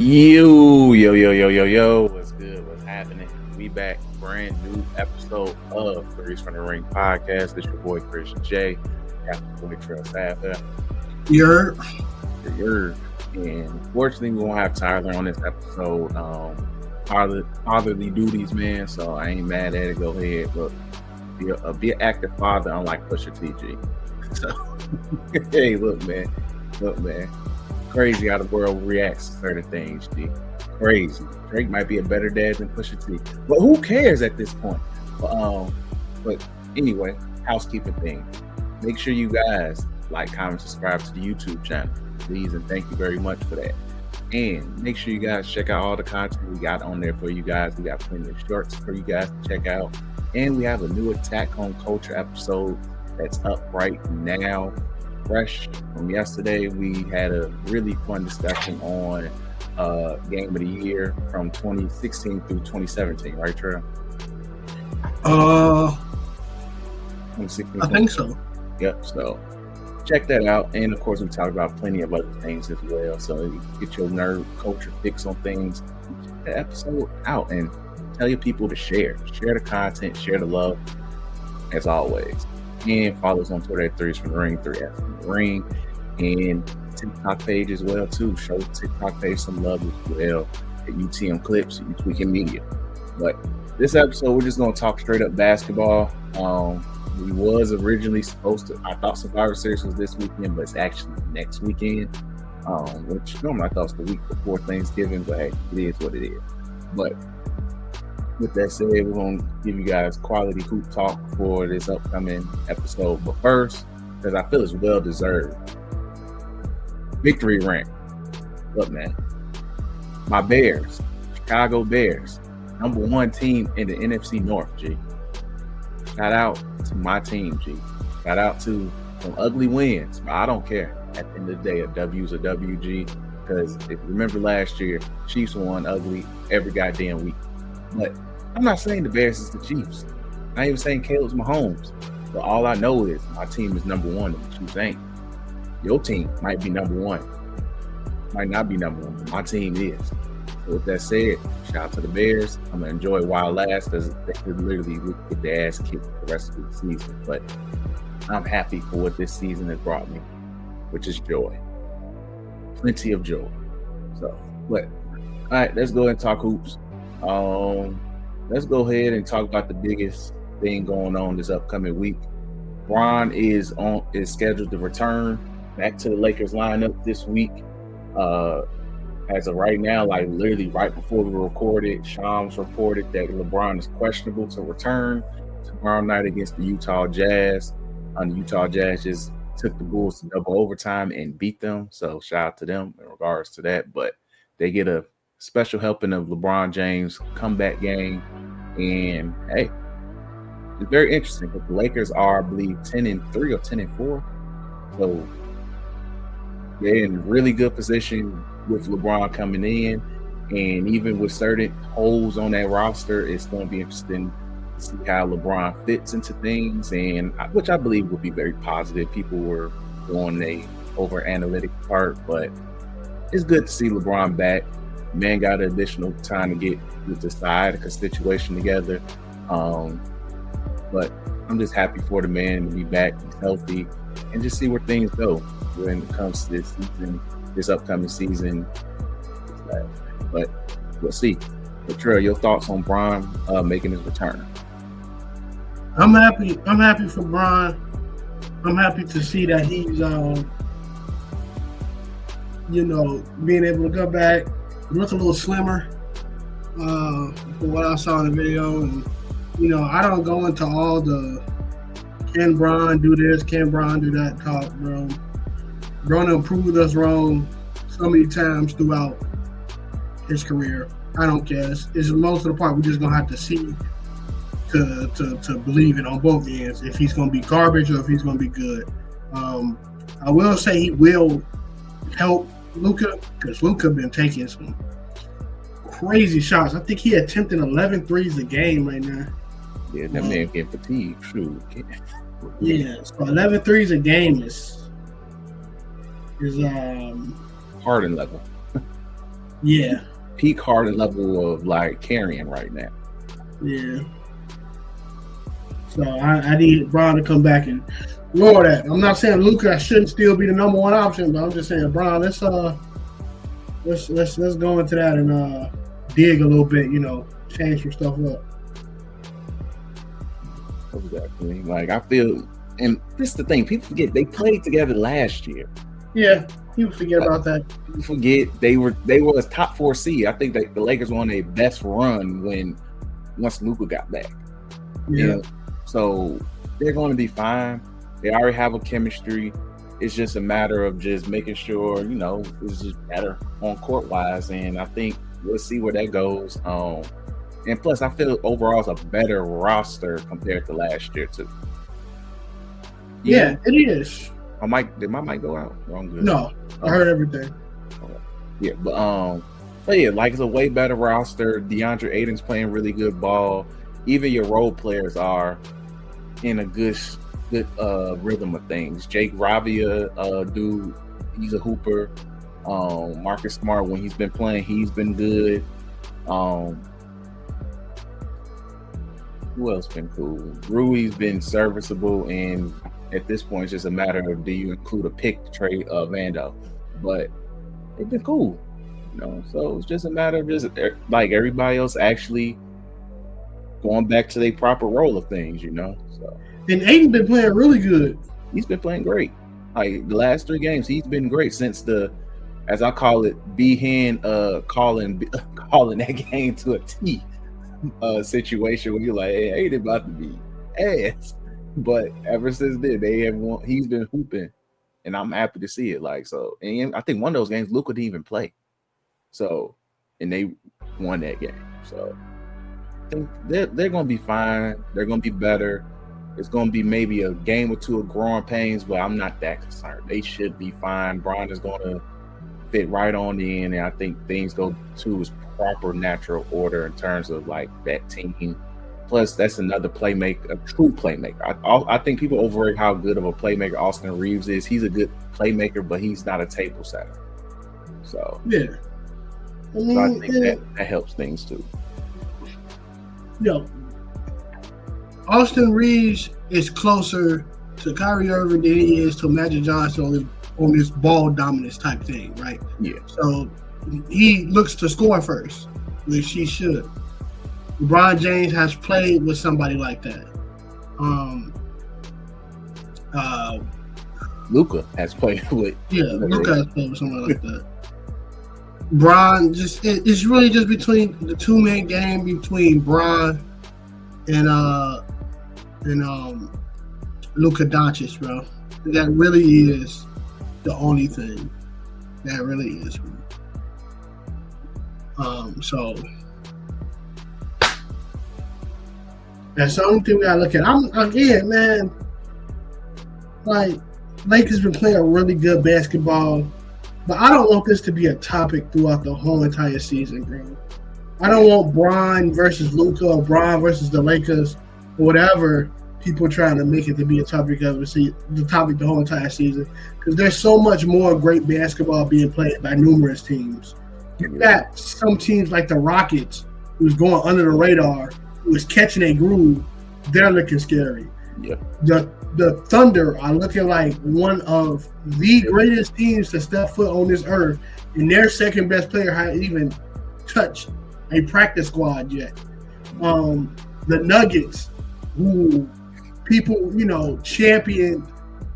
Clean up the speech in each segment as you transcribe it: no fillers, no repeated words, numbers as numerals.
Yo, what's good? What's happening? We back, brand new episode of Threes from the Ring podcast. It's your boy Christian J, got the boy Trail Steph. You're And unfortunately, we won't have Tyler on this episode. Fatherly duties, man. So I ain't mad at it. Go ahead, but be an active father, unlike Pusha TG. So hey, look, man. Crazy how the world reacts to certain things, G. Crazy. Drake might be a better dad than Pusha T, but who cares at this point? But anyway, housekeeping thing. Make sure you guys like, comment, subscribe to the YouTube channel, please, and thank you very much for that. And make sure you guys check out all the content we got on there for you guys. We got plenty of shorts for you guys to check out, and we have a new Attack on Culture episode that's up right now. Fresh from yesterday. We had a really fun discussion on game of the year from 2016 through 2017, right, Trey? 2016, I think so. Yep, so check that out. And of course, we talk about plenty of other things as well, so you get your nerd culture fix on things. Check the episode out and tell your people to share the content, share the love, as always. And follow us on Twitter at Threes from the Ring, 3S from the Ring, and TikTok page as well too. Show the TikTok page some love as well at UTM Clips, You Tweaking Media. But this episode, we're just gonna talk straight up basketball. We was originally supposed to. I thought Survivor Series was this weekend, but it's actually next weekend. Which normally I thought was the week before Thanksgiving, but hey, it is what it is. But with that said, we're going to give you guys quality hoop talk for this upcoming episode. But first, because I feel it's well-deserved, victory rant. Look, man, my Bears, Chicago Bears, number one team in the NFC North, G. Shout out to my team, G. Shout out to some ugly wins, but I don't care. At the end of the day, a W's a WG, because if you remember last year, Chiefs won ugly every goddamn week. But I'm not saying the Bears is the Chiefs. I ain't even saying Caleb's Mahomes. But all I know is my team is number one and the Chiefs ain't. Your team might be number one. Might not be number one, but my team is. So with that said, shout out to the Bears. I'm going to enjoy it while it lasts, because they could literally get their ass kicked for the rest of the season. But I'm happy for what this season has brought me, which is joy. Plenty of joy. So, but all right, let's go ahead and talk hoops. Let's go ahead and talk about the biggest thing going on this upcoming week. Bron is scheduled to return back to the Lakers lineup this week. As of right now, like literally right before we recorded, Shams reported that LeBron is questionable to return tomorrow night against the Utah Jazz. The Utah Jazz just took the Bulls to double overtime and beat them. So shout out to them in regards to that. But they get a special helping of LeBron James comeback game. And hey, it's very interesting because the Lakers are, I believe, 10-3 or 10-4. So they're in really good position with LeBron coming in. And even with certain holes on that roster, it's going to be interesting to see how LeBron fits into things, and which I believe will be very positive. People were on the over analytic part, but it's good to see LeBron back. Man got additional time to get with the side situation together. But I'm just happy for the man to be back. He's healthy, and just see where things go when it comes to this season, this upcoming season. But we'll see. But Trey, your thoughts on Bron making his return? I'm happy for Bron. I'm happy to see that he's being able to go back. He looks a little slimmer from what I saw in the video. And, I don't go into all the can Bron do this, can Bron do that talk, bro. Bron done proved us wrong so many times throughout his career. I don't care. It's most of the part we're just going to have to see to believe it on both ends, if he's going to be garbage or if he's going to be good. I will say he will help Luka, because Luka been taking some crazy shots. I think he attempted 11 threes a game right now. Yeah, that man getting fatigued. True. Yeah, so 11 threes a game is Harden level. Yeah. Peak Harden level of like carrying right now. Yeah. So I need Bron to come back and lower that. I'm not saying Luka shouldn't still be the number one option, but I'm just saying, Bron, let's go into that and dig a little bit, change some stuff up. Exactly. Like I feel, and this is the thing, people forget they played together last year. Yeah, people forget about that. People forget they were a top 4 seed. I think that the Lakers won their best run once Luka got back. Yeah. So they're going to be fine. They already have a chemistry. It's just a matter of just making sure, it's just better on court wise. And I think we'll see where that goes. And plus, I feel overall it's a better roster compared to last year too. Yeah, it is. Did my mic go out? I'm good. No, I heard everything. Yeah, but yeah, like it's a way better roster. DeAndre Ayton's playing really good ball. Even your role players are in a good rhythm of things. Jake Ravia, dude, he's a hooper. Marcus Smart, when he's been playing, he's been good. Who else been cool? Rui's been serviceable, and at this point, it's just a matter of do you include a pick to trade Vando? But they've been cool, So it's just a matter of just like everybody else actually going back to their proper role of things, So and Ayton been playing really good. He's been playing great. Like the last 3 games, he's been great since as I call it, B-Hen calling that game to a T situation where you're like, hey, Ayton about to be ass. But ever since then, he's been hooping, and I'm happy to see it. Like so, and I think one of those games, Luka didn't even play. So, and they won that game. So, I think they're going to be fine. They're going to be better. It's going to be maybe a game or two of growing pains, but I'm not that concerned. They should be fine. Bron is going to fit right on in, and I think things go to his proper natural order in terms of like that team. Plus, that's another playmaker, a true playmaker. I think people overrate how good of a playmaker Austin Reeves is. He's a good playmaker, but he's not a table setter. So yeah, I think that helps things too. Austin Reeves is closer to Kyrie Irving than he is to Magic Johnson on this ball dominance type thing, right? Yeah. So he looks to score first, which he should. LeBron James has played with somebody like that. Luka has played with. Yeah, Luka has played with somebody like that. Bron it's really just between the 2-man game between Bron and Luka Doncic, bro. That really is the only thing. That really is. So that's the only thing we gotta look at. Man. Like Lakers been playing really good basketball, but I don't want this to be a topic throughout the whole entire season, bro. I don't want Bron versus Luka or Bron versus the Lakers or whatever people trying to make it to be a topic of the topic the whole entire season, because there's so much more great basketball being played by numerous teams. You got some teams like the Rockets, who's going under the radar, who's catching a groove. They're looking scary. Yeah. The Thunder are looking like one of the greatest teams to step foot on this earth, and their second best player hasn't even touched a practice squad yet. The Nuggets, who people, championed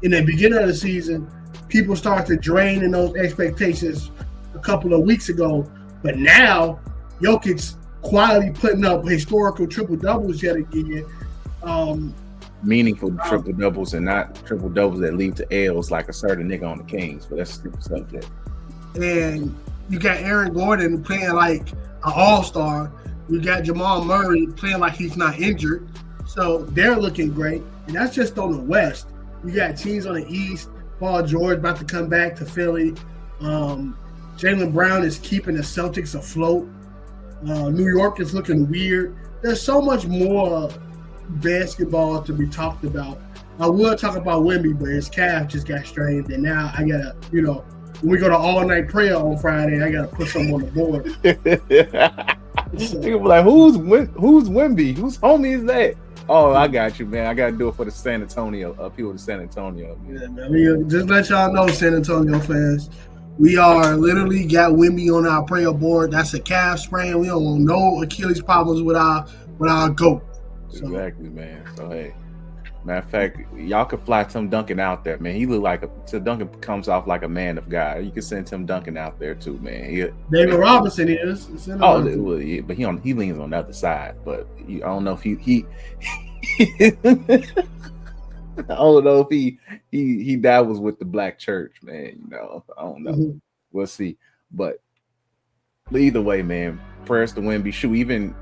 in the beginning of the season, people start to drain in those expectations a couple of weeks ago. But now, Jokic's quietly putting up historical triple-doubles yet again. Meaningful triple-doubles and not triple-doubles that lead to L's like a certain nigga on the Kings. But that's a stupid subject. And you got Aaron Gordon playing like an all-star. You got Jamal Murray playing like he's not injured. So they're looking great. And that's just on the West. You got teams on the East. Paul George about to come back to Philly. Jaylen Brown is keeping the Celtics afloat. New York is looking weird. There's so much more basketball to be talked about. I will talk about Wemby, but his calf just got strained, and now I gotta, when we go to all night prayer on Friday, I gotta put something on the board. Nigga be like, who's Wimby? Whose homie is that? Oh, I got you, man. I gotta do it for the San Antonio people in San Antonio. Man. Yeah, man. I mean, just let y'all know, San Antonio fans, we are literally got Wimby on our prayer board. That's a calf sprain. We don't want no Achilles problems with our goat. So. Exactly, man. So hey, matter of fact, y'all could fly Tim Duncan out there, man. He look like Tim Duncan comes off like a man of God. You can send Tim Duncan out there too, man. David Robinson is. Well, yeah, but he leans on the other side. But I don't know if he I don't know if he dabbles with the black church, man. You know, I don't know. Mm-hmm. We'll see. But either way, man, prayers to Wimby. Shoot, even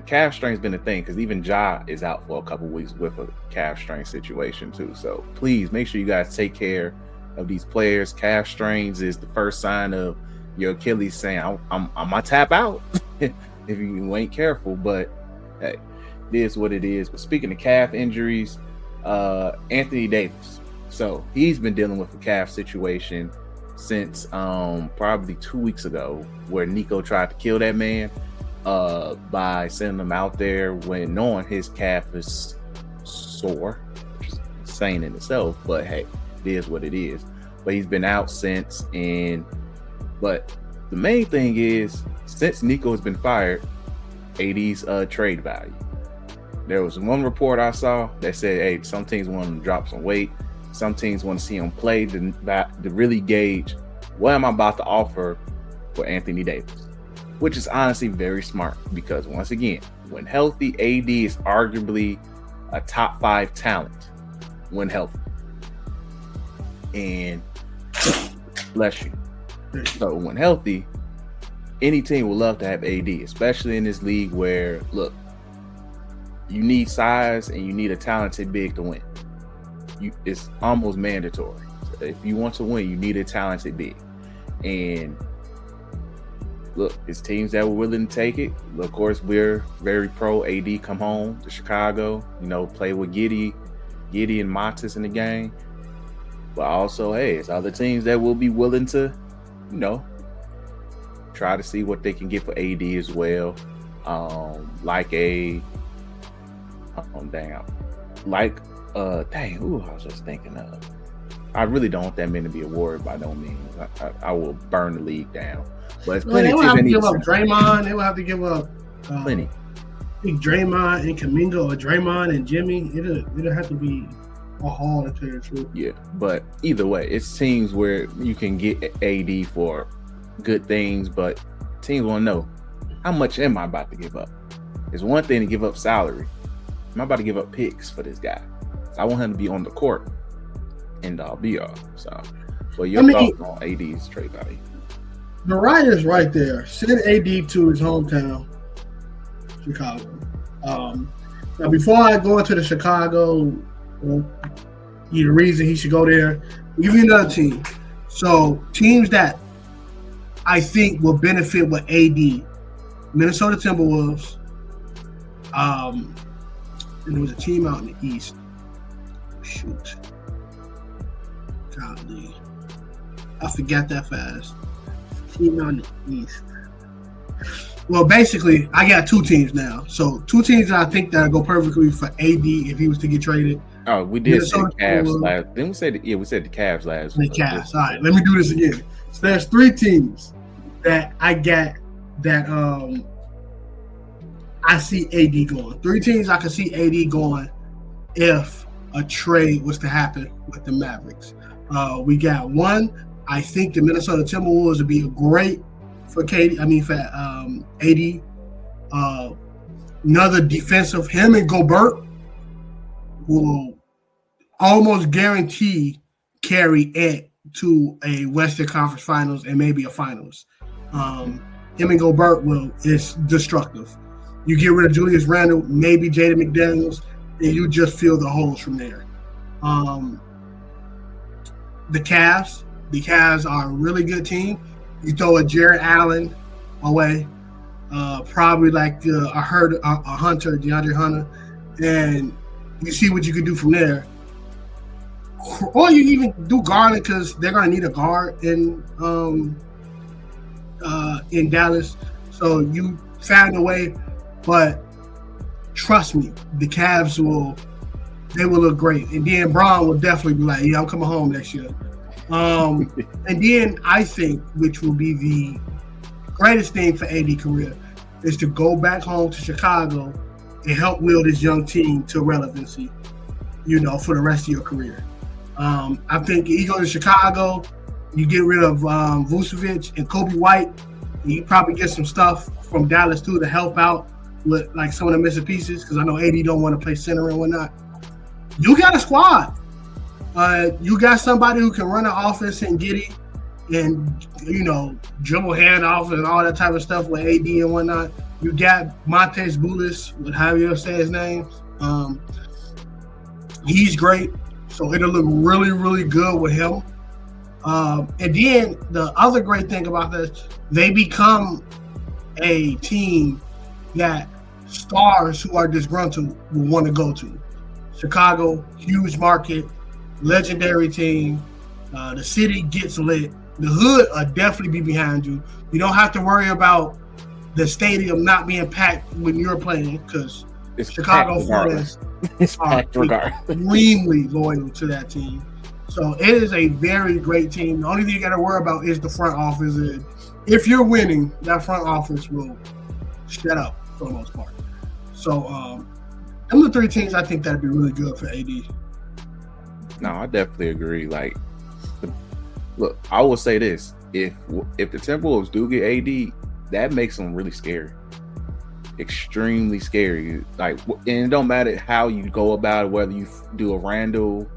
calf strain's been a thing because even Ja is out for a couple weeks with a calf strain situation too. So please make sure you guys take care of these players. Calf strains is the first sign of your Achilles saying, I'm gonna tap out if you ain't careful. But hey, it is what it is. But speaking of calf injuries, Anthony Davis. So he's been dealing with a calf situation since probably 2 weeks ago, where Nico tried to kill that man by sending him out there when knowing his calf is sore, which is insane in itself. But hey, it is what it is. But he's been out since, but the main thing is, since Nico has been fired, AD's trade value. There was one report I saw that said, hey, some teams want him to drop some weight. Some teams want to see him play to really gauge what am I about to offer for Anthony Davis, which is honestly very smart because, once again, when healthy, AD is arguably a top 5 talent when healthy. And bless you. So when healthy, any team would love to have AD, especially in this league where, look, you need size and you need a talented big to win. It's almost mandatory. So if you want to win, you need a talented big. And look, it's teams that were willing to take it. Of course, we're very pro AD come home to Chicago, play with Giddy and Montes in the game. But also, hey, it's other teams that will be willing to, try to see what they can get for AD as well. I was just thinking of. I really don't want that man to be awarded by no means. I will burn the league down. But it's plenty. They will have to give up Draymond. They will have to give up plenty. I think Draymond and Kuminga, or Draymond and Jimmy. It'll have to be a haul to tell the truth. Yeah, but either way, it's teams where you can get AD for good things, but teams want to know, how much am I about to give up? It's one thing to give up salary. I'm about to give up picks for this guy. So I want him to be on the court, and I'll be all. So, well, your thoughts on AD's trade value? The writer's right there. Send AD to his hometown, Chicago. Now, before I go into the Chicago, the reason he should go there, I'll give you another team. So, teams that I think will benefit with AD: Minnesota Timberwolves. And there was a team out in the East. Shoot. Golly. I forgot that fast. Team out in the East. Well, basically, I got 2 teams now. So 2 teams that I think that go perfectly for AD if he was to get traded. Oh, we did say the Cavs last. Then we said the Cavs last. The Cavs. All right, let me do this again. So there's 3 teams that I got that I see AD going. 3 teams I can see AD going if a trade was to happen with the Mavericks. We got 1. I think the Minnesota Timberwolves would be great for AD. Another defensive, him and Gobert will almost guarantee carry it to a Western Conference Finals and maybe a Finals. Him and Gobert is destructive. You get rid of Julius Randle, maybe Jaden McDaniels, and you just fill the holes from there. The Cavs are a really good team. You throw a Jared Allen away, probably like I heard a Hunter, DeAndre Hunter, and you see what you can do from there. or you even do Garland because they're gonna need a guard in Dallas. So you found a way, but trust me, the Cavs will look great, and then Braun will definitely be like, "Yeah, I'm coming home next year." And then I think, which will be the greatest thing for AD career, is to go back home to Chicago and help wield this young team to relevancy, for the rest of your career. I think you go to Chicago, you get rid of Vucevic and Kobe White, and you probably get some stuff from Dallas too to help out with like some of the missing pieces, because I know AD don't want to play center and whatnot. You got a squad. You got somebody who can run an offense and Giddy and, dribble handoff and all that type of stuff with AD and whatnot. You got Montez Bulis, however you say his name. He's great. So it'll look really, really good with him. And then the other great thing about this, they become a team that stars who are disgruntled will want to go to. Chicago, huge market, legendary team. The city gets lit. The hood will definitely be behind you. You don't have to worry about the stadium not being packed when you're playing, because Chicago fans are extremely loyal to that team. So it is a very great team. The only thing you got to worry about is the front office. And if you're winning, that front office will shut up for the most part. So them the three teams I think that'd be really good for AD. No, I definitely agree. Like, look, I will say this: if the Timberwolves do get AD, that makes them really scary, extremely scary. Like, and it don't matter how you go about it, whether you do a Randall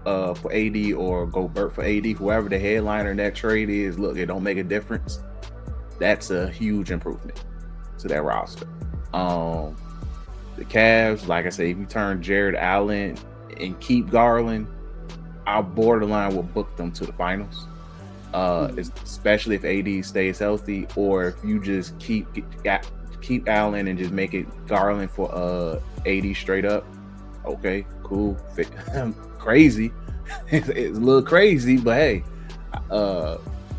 for AD or Gobert for AD, whoever the headliner in that trade is. Look, it don't make a difference. That's a huge improvement to that roster. The Cavs, like I said, if you turn Jared Allen and keep Garland, I borderline will book them to the finals, especially if AD stays healthy, or if you just keep Allen and just make it Garland for AD straight up. Okay, cool. Crazy. It's a little crazy, but hey,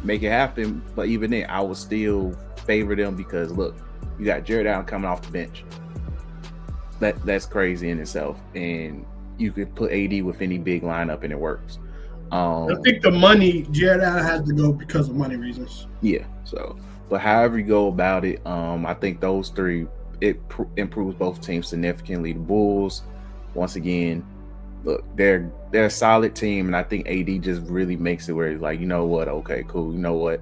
make it happen. But even then, I would still favor them because look, you got Jared Allen coming off the bench. That's crazy in itself, and you could put AD with any big lineup and it works. I think the money, Jared Allen has to go because of money reasons. Yeah. So, but however you go about it, I think those three, it improves both teams significantly. The Bulls, once again, look, they're a solid team, and I think AD just really makes it where it's like, you know what? Okay, cool. You know what?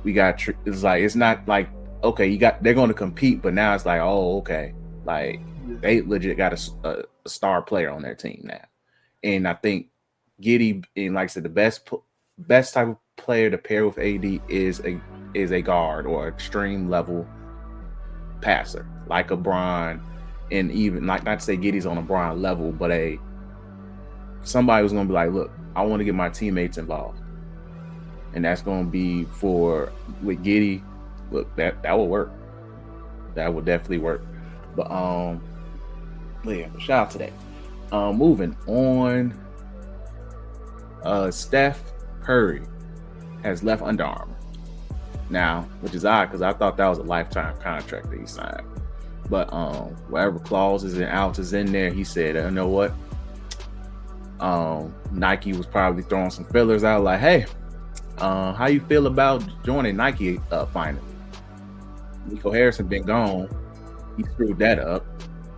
We got. It's like, it's not like, okay, they're going to compete, but now it's like, oh, okay, like they legit got a star player on their team now, and I think Giddey, and like I said, the best type of player to pair with AD is a guard or extreme level passer, like a Bron, and even like, not to say Giddey's on a Bron level, but somebody was gonna be like, look, I want to get my teammates involved, and that's gonna be with Giddey. Look, that will work. That will definitely work. But yeah, shout out to that. Moving on. Steph Curry has left Under Armour now, which is odd because I thought that was a lifetime contract that he signed. But whatever clauses and outs is in there, he said, you know what? Nike was probably throwing some fillers out like, hey, how you feel about joining Nike finally? Nico Harrison been gone. He screwed that up.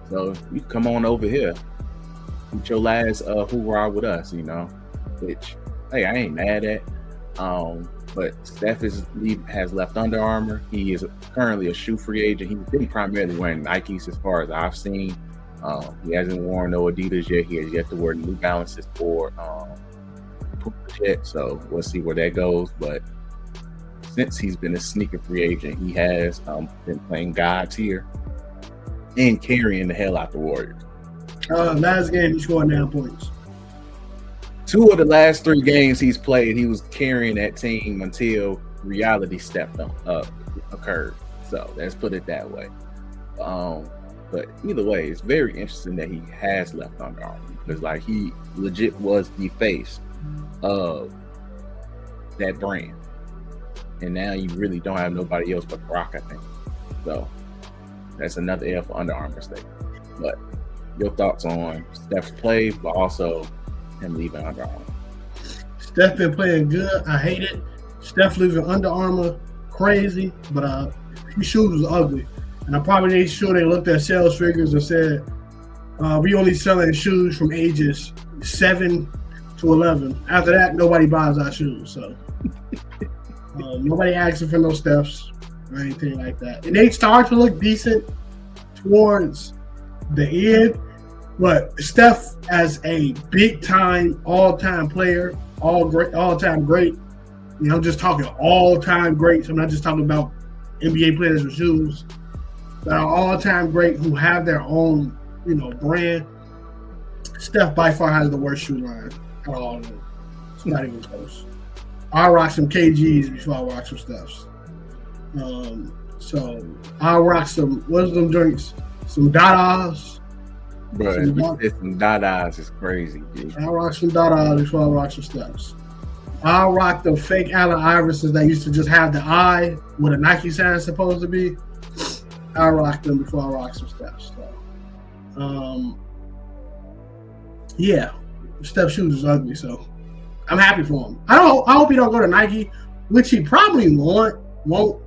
So you come on over here. Get your last hoorah with us, which, hey, I ain't mad at. But Steph has left Under Armour. He is currently a shoe free agent. He's been primarily wearing Nikes as far as I've seen. He hasn't worn no Adidas yet. He has yet to wear New Balances or Puma yet. So we'll see where that goes. But since he's been a sneaker free agent, he has been playing God tier and carrying the hell out the Warriors. Last game, he scored 9 points. 2 of the last 3 games he's played, he was carrying that team until reality occurred. So let's put it that way. But But either way, it's very interesting that he has left Under Armour because like he legit was the face of that brand. And now you really don't have nobody else but Brock, I think. So that's another L for Under Armour state. But your thoughts on Steph's play, but also him leaving Under Armour? Steph been playing good. I hate it. Steph leaving Under Armour, crazy. But his shoes was ugly. And I probably made sure they looked at sales figures and said, we only selling shoes from ages 7 to 11. After that, nobody buys our shoes. So nobody asking for no Stephs or anything like that. And they start to look decent towards the end. But Steph as a big-time, all-time player, all-time great. You know, I'm just talking all-time greats. I'm not just talking about NBA players with shoes. That are all-time great who have their own, brand. Steph by far has the worst shoe line at all. It's not even close. I rock some KGs before I rock some Stephs. So I rock some, what's them drinks? Some Dadas. Bro, some Dadas is crazy, dude. I rock some Dadas before I rock some Stephs. I rock the fake Allen Iversons that used to just have the eye where the Nike sign is supposed to be. I rock them before I rock some Stephs. So, yeah, Steph shoes is ugly, so I'm happy for him. I hope he don't go to Nike, which he probably won't,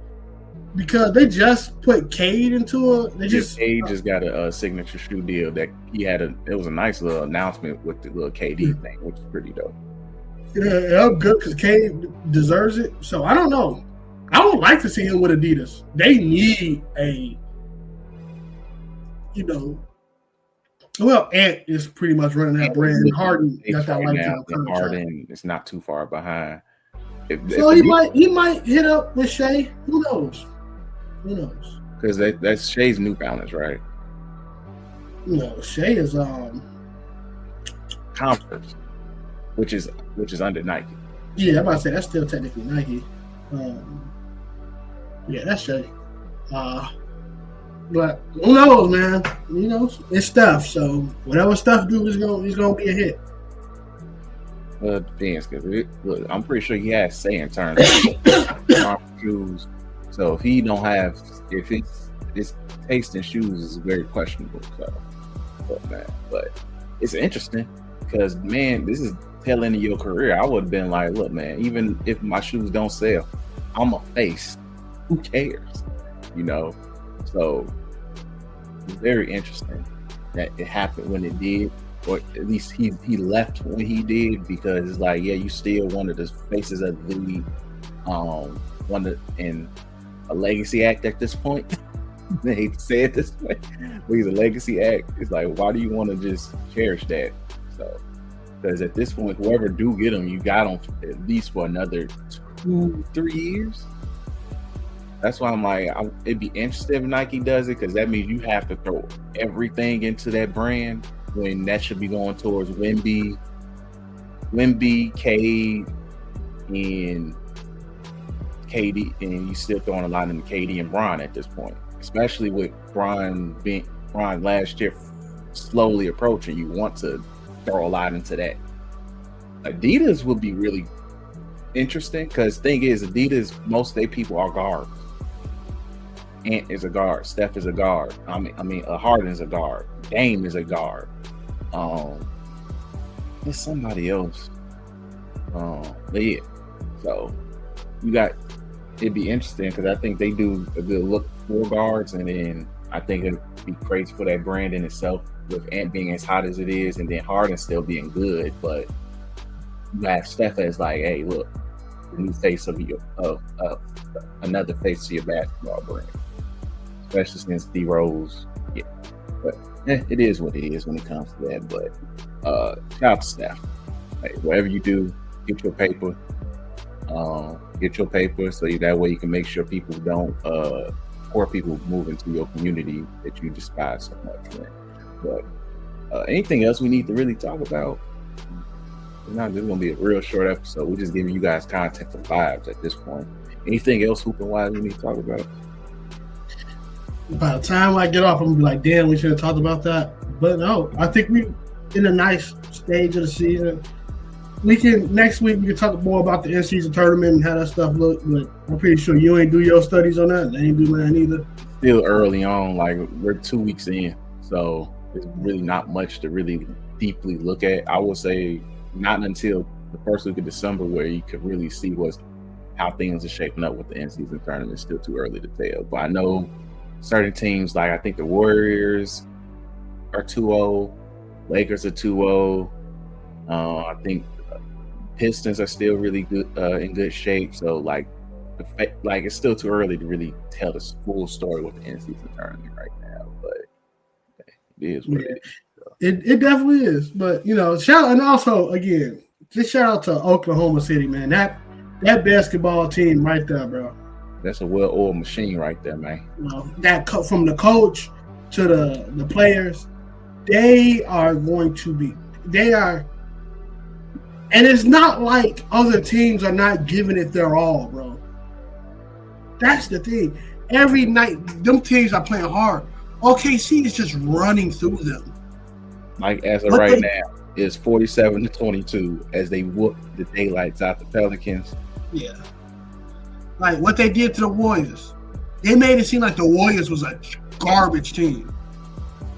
because they just put Cade into it. Cade just got a signature shoe deal that he had. It was a nice little announcement with the little KD thing, which is pretty dope. Yeah, I'm good because Cade deserves it. So I don't know. I would like to see him with Adidas. They need Ant is pretty much running that brand. Harden got that lifetime contract. Harden is not too far behind. He might hit up with Shea. Who knows? Because that's Shea's New Balance, right? No, Shea is Converse, which is under Nike. Yeah, I'm about to say that's still technically Nike. Yeah, that's Shea. But who knows, man? It's Steph. So whatever Steph do, he's gonna be a hit. Well, it depends. Look, I'm pretty sure he has say in terms of shoes. So if he don't have, if his taste in shoes is very questionable. So, but it's interesting because man, this is tail end of your career. I would have been like, look, man, even if my shoes don't sell, I'm a face. Who cares? So it's very interesting that it happened when it did, or at least he left when he did, because it's like, yeah, you still one of the faces of the league, in a legacy act at this point. They hate to say it this way, but he's a legacy act. It's like, why do you want to just cherish that? So, because at this point, whoever do get him, you got him at least for another 2-3 years. That's why I'm like, it'd be interesting if Nike does it, because that means you have to throw everything into that brand when that should be going towards Wemby, Cade, and KD, and you still throwing a lot into KD and Bron at this point, especially with Bron last year slowly approaching. You want to throw a lot into that. Adidas would be really interesting because thing is, Adidas, most of their people are guards. Ant is a guard. Steph is a guard. I mean, Harden is a guard. Dame is a guard. There's somebody else. But yeah. So you got. It'd be interesting because I think they do a good look for guards, and then I think it'd be crazy for that brand in itself with Ant being as hot as it is, and then Harden still being good. But you have Steph as like, hey, look, the new face of another face to your basketball brand, especially since D Rose. Yeah, but it is what it is when it comes to that. But shout out to Steph. Hey, whatever you do, get your paper. So that way you can make sure people don't, poor people move into your community that you despise so much. Man. But anything else we need to really talk about? Not just gonna be a real short episode. We're just giving you guys content for vibes at this point. Anything else hooping wise we need to talk about? By the time I get off, I'm gonna be like, damn, we should have talked about that. But no, I think we in a nice stage of the season. We can next week we can talk more about the in-season tournament and how that stuff look. But I'm pretty sure you ain't do your studies on that. They ain't do mine either. Still early on, like we're 2 weeks in, so there's really not much to really deeply look at. I would say not until the first week of December where you could really see how things are shaping up with the in-season tournament. It's still too early to tell, but I know certain teams, like I think the Warriors are 2-0, Lakers are 2-0. I think Pistons are still really good, in good shape. So like it's still too early to really tell the full story with the in-season tournament right now. But it is what it is. So. It definitely is. But and also again, just shout out to Oklahoma City, man. That basketball team right there, bro. That's a well-oiled machine right there, man. That from the coach to the players, they are going to be. They are. And it's not like other teams are not giving it their all, bro. That's the thing. Every night, them teams are playing hard. OKC is just running through them. Like as of right now, it's 47-22 as they whoop the daylights out the Pelicans. Yeah. Like what they did to the Warriors. They made it seem like the Warriors was a garbage team.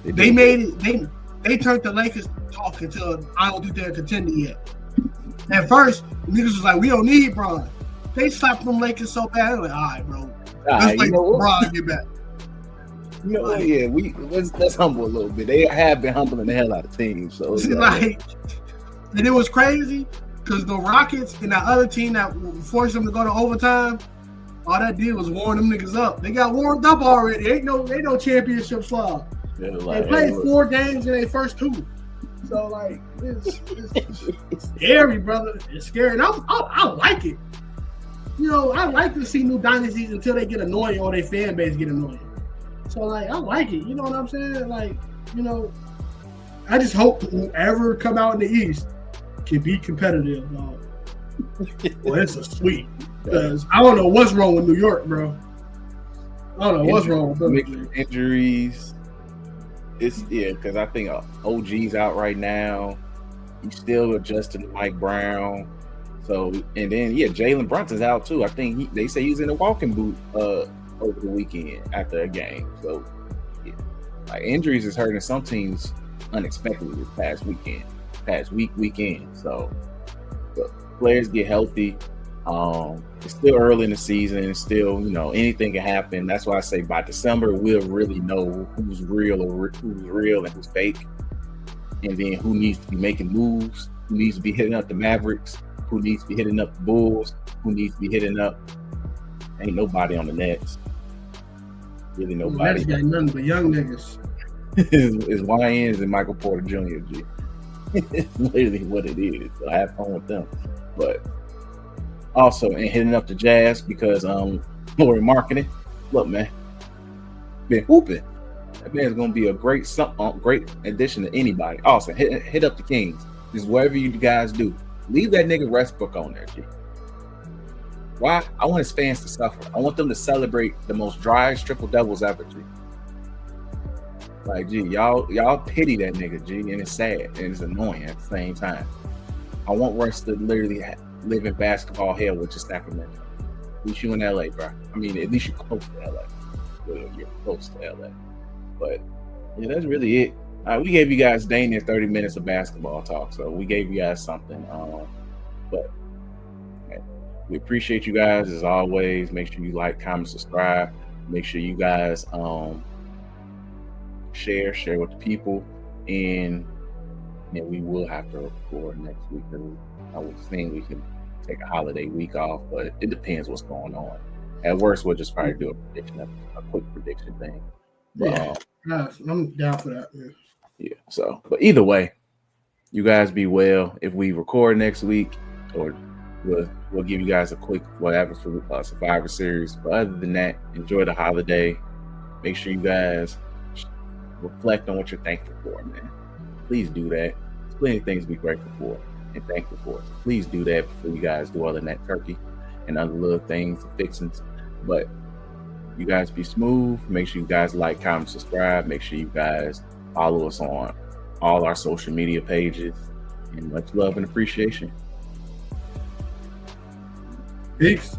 They made it. They turned the Lakers talk until I don't think they're a contender yet. At first, niggas was like, we don't need Bron. They slapped them Lakers so bad. They're like, all right, bro. Let's let Bron get back. Let's humble a little bit. They have been humbling the hell out of teams. So and it was crazy because the Rockets and that other team that forced them to go to overtime, all that did was warm them niggas up. They got warmed up already. Ain't no championship slog. They played 4 games in their first 2. So like it's scary, brother. It's scary. And I like it. I like to see new dynasties until they get annoying or their fan base get annoying. So like I like it. You know what I'm saying? Like, I just hope whoever come out in the East can be competitive, dog. Well, it's a sweep. Because I don't know what's wrong with New York, bro. I don't know what's wrong with them. Injuries. Because I think OG's out right now. He's still adjusting to Mike Brown. So, and then Jalen Brunson's out too. I think they say he's in a walking boot over the weekend after a game. So, like injuries is hurting some teams unexpectedly this past weekend. So, the players get healthy. It's still early in the season. It's still, anything can happen. That's why I say by December we'll really know who's real and who's fake, and then who needs to be making moves, who needs to be hitting up the Mavericks, who needs to be hitting up the Bulls, who needs to be hitting up. Ain't nobody on the Nets. Really nobody. Nets got nothing but young niggas. It's YNs and Michael Porter Jr. G. It's literally what it is. So I have fun with them, but. Also, and hitting up the Jazz because Lori marketing. Look, man, been hooping. That man's gonna be a great addition to anybody. Also, hit up the Kings. Just whatever you guys do, leave that nigga Westbrook on there, G. Why? I want his fans to suffer. I want them to celebrate the most driest triple doubles ever, G. Like, G, y'all pity that nigga, G, and it's sad and it's annoying at the same time. I want Russ to literally live in basketball hell, which is Sacramento. At least you in LA, bro. I mean, at least you're close to LA. Well, you're close to LA. But that's really it. We gave you guys dang near 30 minutes of basketball talk, so we gave you guys something. But we appreciate you guys as always. Make sure you like, comment, subscribe. Make sure you guys share with the people, and we will have to record next week. I was saying we can take a holiday week off, but it depends what's going on. At worst, we'll just probably do a quick prediction thing. But, I'm down for that, man. Yeah. So, but either way, you guys be well. If we record next week, or we'll give you guys a quick whatever for Survivor Series. But other than that, enjoy the holiday. Make sure you guys reflect on what you're thankful for, man. Please do that. There's plenty of things to be grateful for and thankful for. So please do that before you guys do all of that turkey and other little things and fixings. But You guys be smooth. Make sure you guys like, comment, subscribe. Make sure you guys follow us on all our social media pages. And much love and appreciation. Peace.